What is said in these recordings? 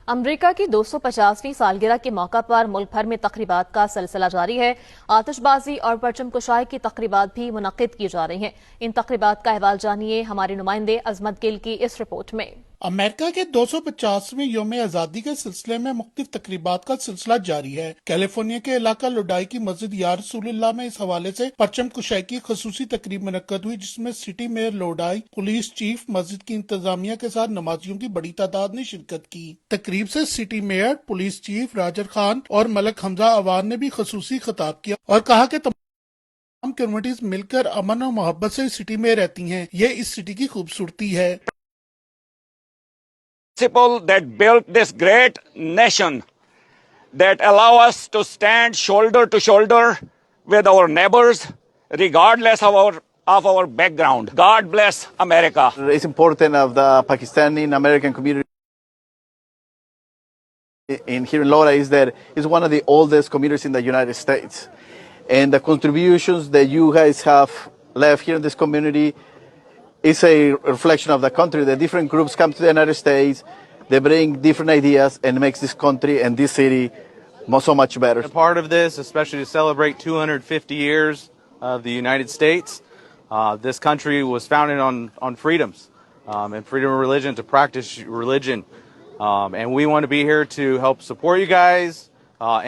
अमरीका की 250वीं सालगिरह के मौका पर मुल्क भर में तकरीबात का सिलसिला जारी है। आतिशबाजी और परचम कुशाई की तकरीबात भी मुनक्किद की जा रही हैं। इन तकरीबात का अहवाल जानिए हमारे नुमाइंदे अजमत गिल की इस रिपोर्ट में। अमेरिका के 250वें यौम आज़ादी के सिलसिले में मुख्तलिफ तकरीबात का सिलसिला जारी है। कैलिफोर्निया के इलाका लोडाई की मस्जिद या रसूलुल्लाह में इस हवाले से परचम कुशाई की खसूसी तकरीब मुनक्कद हुई, जिसमें सिटी मेयर लोडाई, पुलिस चीफ, मस्जिद की इंतजामिया के साथ नमाजियों की बड़ी तादाद ने शिरकत की। तकरीब से city mayor, police chief Roger Khan और मलक हमजा अवान ने भी खसूसी खिताब किया और कहा कि तमाम कम्युनिटीज मिलकर अमन और मोहब्बत से सिटी में रहती हैं। ये इस सिटी की खूबसूरती है। Principle that built this great nation, that allow us to stand shoulder to shoulder with our neighbors, regardless of our background. God bless America. It's important of the Pakistani and American community in here in Lodi is that it's one of the oldest communities in the United States, and the contributions that you guys have left here in this community is a reflection of the country. The different groups come to the United States, they bring different ideas and makes this country and this city so much better. A part of this, especially to celebrate 250 years of the United States. This country was founded on freedoms and freedom of religion, to practice religion. And we want to be here to help support you guys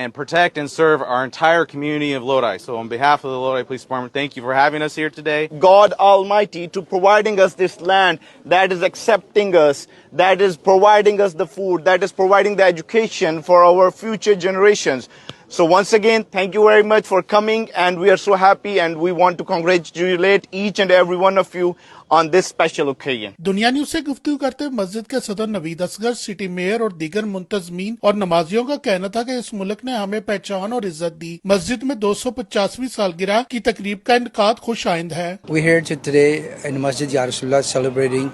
and protect and serve our entire community of Lodi. So on behalf of the Lodi Police Department, thank you for having us here today. God Almighty to providing us this land that is accepting us, that is providing us the food, that is providing the education for our future generations. So once again, thank you very much for coming, and we are so happy and we want to congratulate each and every one of you on this special occasion. दुनिया news से गुफ्तगू करते हुए मस्जिद के सदर Naveed Asghar, city mayor और दीगर मुंतजमीन और नमाजियों का कहना था कि इस मुल्क ने हमें पहचान और इज्जत दी। मस्जिद में 250वीं सालगिरह की तकरीब का इनकाद खुश आइंद है। We're here today in Masjid Ya Rasulullah celebrating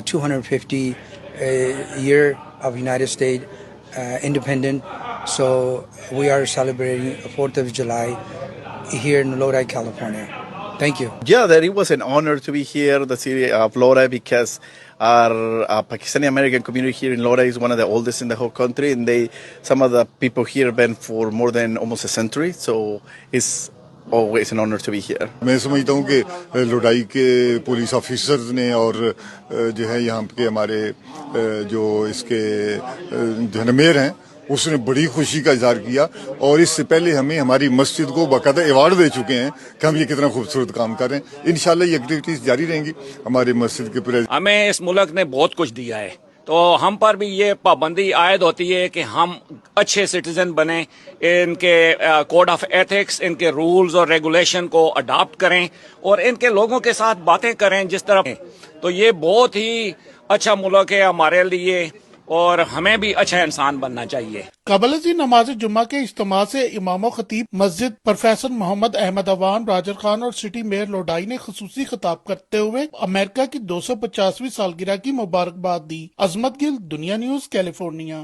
250 year of United States independent. So we are celebrating 4th of July here in Lodi, California. Thank you. Yeah, that it was an honor to be here in the city of Lodi, because our Pakistani American community here in Lodi is one of the oldest in the whole country, and some of the people here have been for more than almost a century. So it's always an honor to be here. मैं समझता हूँ कि लोडाई के police officers ने और जो है यहाँ के हमारे जो इसके जो मेयर हैं, उसने बड़ी खुशी का इजहार किया, और इससे पहले हमें हमारी मस्जिद को बाकायदा अवार्ड दे चुके हैं कि हम ये कितना खूबसूरत काम कर रहे हैं। इंशाल्लाह ये एक्टिविटीज जारी रहेंगी। हमारे मस्जिद के प्रेसिडेंट, हमें इस मुल्क ने बहुत कुछ दिया है, तो हम पर भी ये पाबंदी आयद होती है कि हम अच्छे सिटीजन बने, इनके कोड ऑफ एथिक्स, इनके रूल्स और रेगुलेशन को अडॉप्ट करें और इनके लोगों के साथ बातें करें जिस तरह। तो ये बहुत ही अच्छा मुल्क है हमारे लिए, और हमें भी अच्छा इंसान बनना चाहिए। कबलजी नमाज जुम्मा के इज्तिमा से इमाम खतीब मस्जिद प्रोफेसर मोहम्मद अहमद अवान, राजर खान और सिटी मेयर लोडाई ने खसूसी खिताब करते हुए अमेरिका की 250वीं सालगिरह की मुबारकबाद दी। अजमत गिल, दुनिया न्यूज, कैलिफोर्निया।